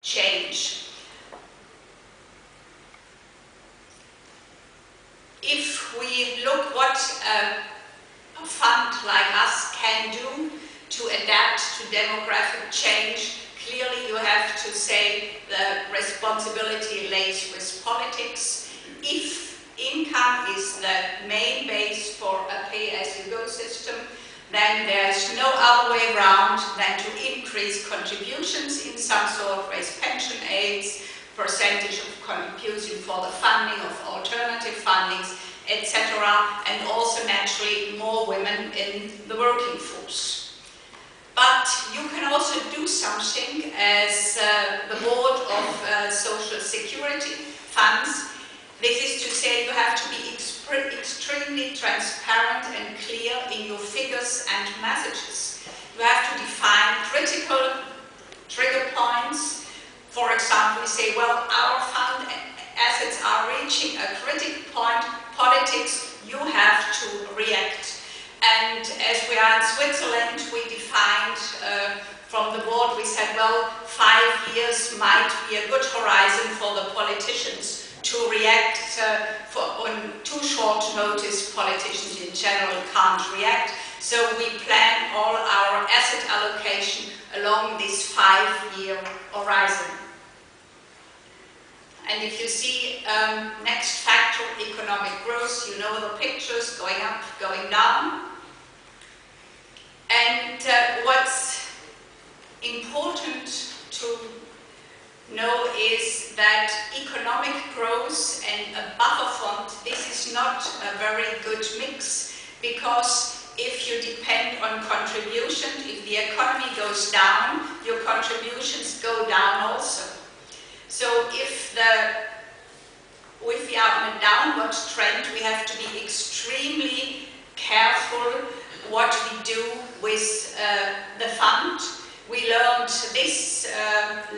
change. If we look what a fund like us can do to adapt to demographic change, clearly you have to say the responsibility lays with politics. If income is the main base for a pay-as-you-go system, then there's no other way around than to increase contributions in some sort, raise pension aids, percentage of contribution for the funding of alternative fundings, etc., and also naturally more women in the working force. But you can also do something as the board of social security funds. This is to say you have to be extremely transparent and clear in your figures and messages. You have to define critical trigger points. For example, you say, well, our fund assets are reaching a critical point. Politics, you have to react. And as we are in Switzerland, we defined from the board, we said, well, 5 years might be a good horizon for the politicians to react. On too short notice, politicians in general can't react. So we plan all our asset allocation along this 5-year horizon. And if you see next factor, economic growth, you know the pictures going up, going down. And what's important to know is that economic growth and a buffer fund, this is not a very good mix, because if you depend on contribution, if the economy goes down, your contributions go down also. So if we are on a downward trend, we have to be extremely careful what we do with the fund. We learned this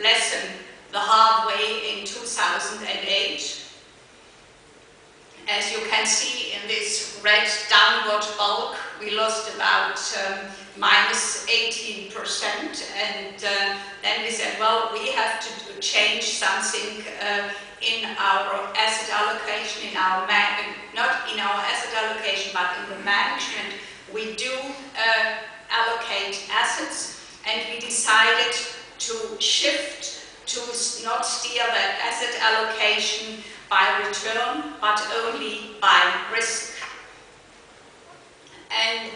lesson the hard way in 2008. As you can see in this red downward bulk, we lost about minus 18%, and then we said, well, we have to change something in our asset allocation, not in our asset allocation, but in the management. We do allocate assets, and we decided to shift to not steer that asset allocation by return, but only by risk. And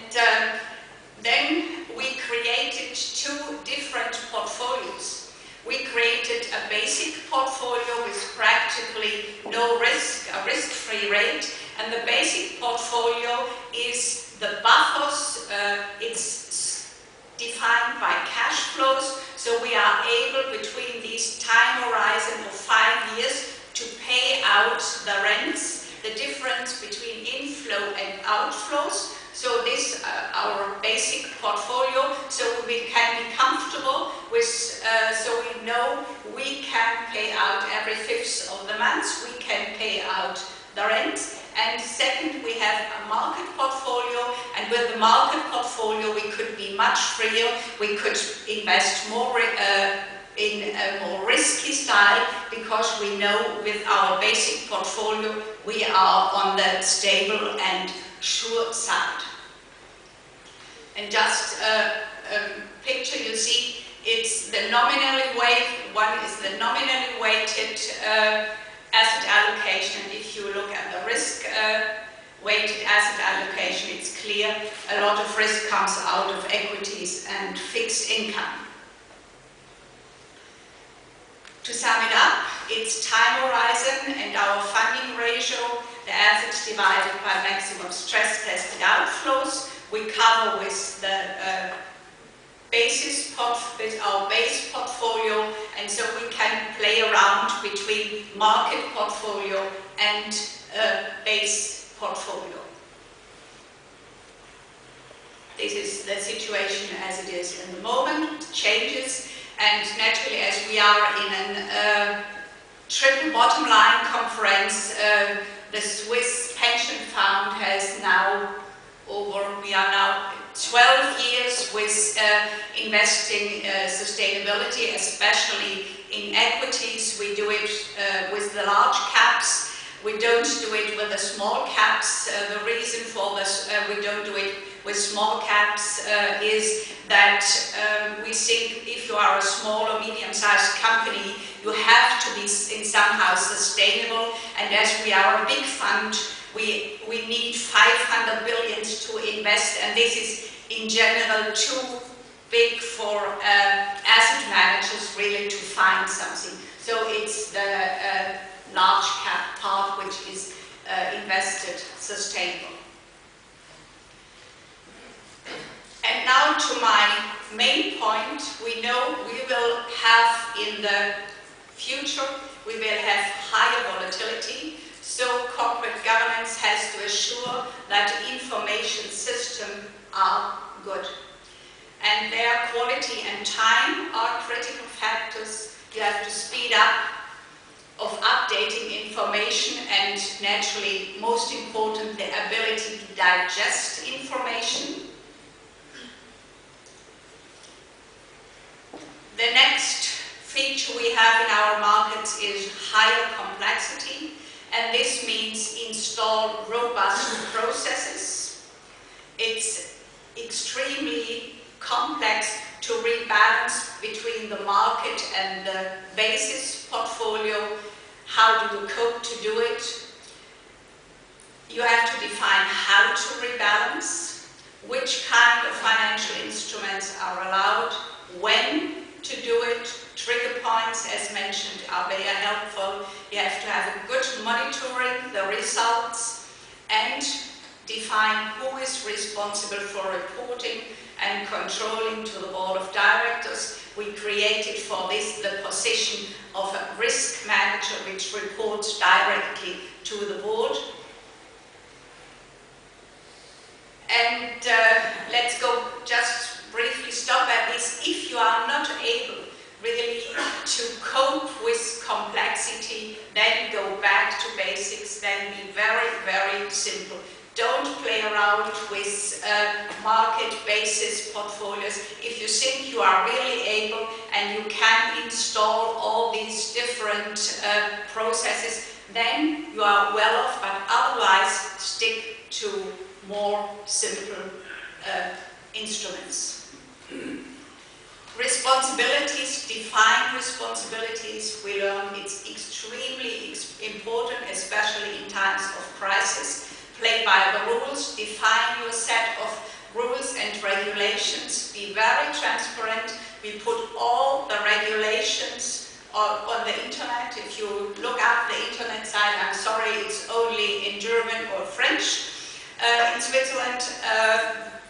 then we created 2 different portfolios. We created a basic portfolio with practically no risk, a risk-free rate, and the basic portfolio is the buffers. It's defined by cash flows, so we are able between these time horizon of 5 years to pay out the rents, the difference between inflow and outflows. So this our basic portfolio, so we can be comfortable with, so we know we can pay out every 5th of the month, we can pay out the rent. And second, we have a market portfolio, and with the market portfolio we could be much freer, we could invest more in a more risky style, because we know with our basic portfolio we are on the stable and sure side. And just a picture you see, it's the nominally weighted, one is the nominally weighted asset allocation. If you look at the risk weighted asset allocation, it's clear a lot of risk comes out of equities and fixed income. To sum it up, it's time horizon and our funding ratio, the assets divided by maximum stress tested outflows. We cover with the with our base portfolio, and so we can play around between market portfolio and base portfolio. This is the situation as it is in the moment. It changes, and naturally, as we are in a triple bottom line conference, the Swiss pension fund has now we are now 12 years with investing sustainability, especially in we do it with the large caps. We don't do it with the small caps. The reason for this, we don't do it with small caps is that we think if you are a small or medium-sized company, you have to be somehow sustainable. And as we are a big fund, we need 500 billion to invest, and this is in general too big for asset managers really to find something. So it's the large cap part which is invested sustainable. And now to my main point, we know we will have in the future, we will have higher volatility, so corporate governance has to assure that information systems are good. And their quality and time are critical factors. You have to speed up of updating information and naturally, most important, the ability to digest information. The next feature we have in our markets is higher complexity, and this means install robust processes. It's extremely complex to rebalance between the market and the basis portfolio. How do you cope to do it? You have to define how to rebalance, which kind of financial instruments are allowed, when to do it. Trigger points, as mentioned, are very helpful. You have to have a good monitoring the results and define who is responsible for reporting and controlling to the board of directors. We created for this the position of a risk manager which reports directly to the board. And let's go just briefly stop at this. If you are not able really to cope with complexity, then go back to basics, then be very, very simple. Don't play around with market basis portfolios. If you think you are really able and you can install all these different processes, then you are well off, but otherwise stick to more simple instruments. Responsibilities, define responsibilities. We learn it's extremely important, especially in times of crisis. Play by the rules, define your set of rules and regulations, be very transparent. We put all the regulations on the internet. If you look up the internet site, I'm sorry, it's only in German or French. In Switzerland,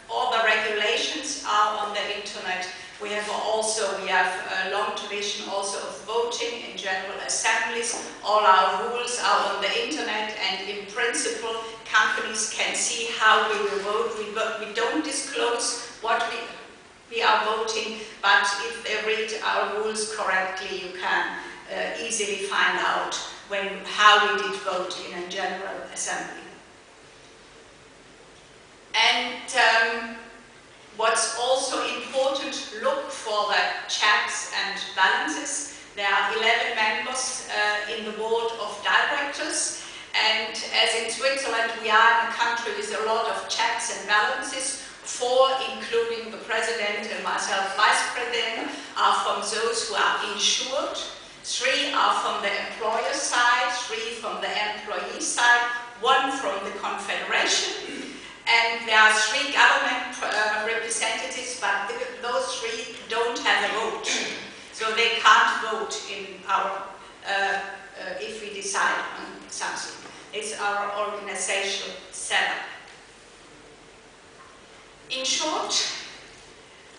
all the regulations are on the internet. We have a long tradition also of voting in general assemblies. All our rules are on the internet, and in principle, companies can see how we will vote. We don't disclose what we are voting, but if they read our rules correctly, you can easily find out how we did vote in a general assembly. And what's also important, look for the checks and balances. There are 11 members in the board of directors, and as in Switzerland we are in a country with a lot of checks and balances. 4, including the president and myself, vice president, are from those who are insured. 3 are from the employer side, 3 from the employee side, 1 from the confederation. And there are 3 government representatives, but those 3 don't have a vote. So they can't vote in our, if we decide on something. It's our organizational setup. In short,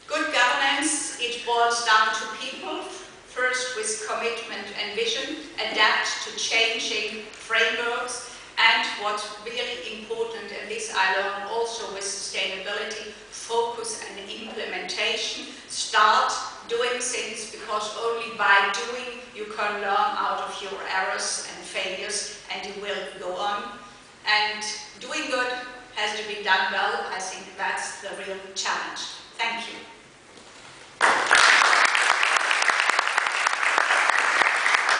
good governance, it boils down to people. First with commitment and vision, adapt to changing frameworks. And what's really important, and this I learned also with sustainability, focus and implementation. Start doing things, because only by doing you can learn out of your errors and failures, and you will go on. And doing good has to be done well. I think that's the real challenge. Thank you.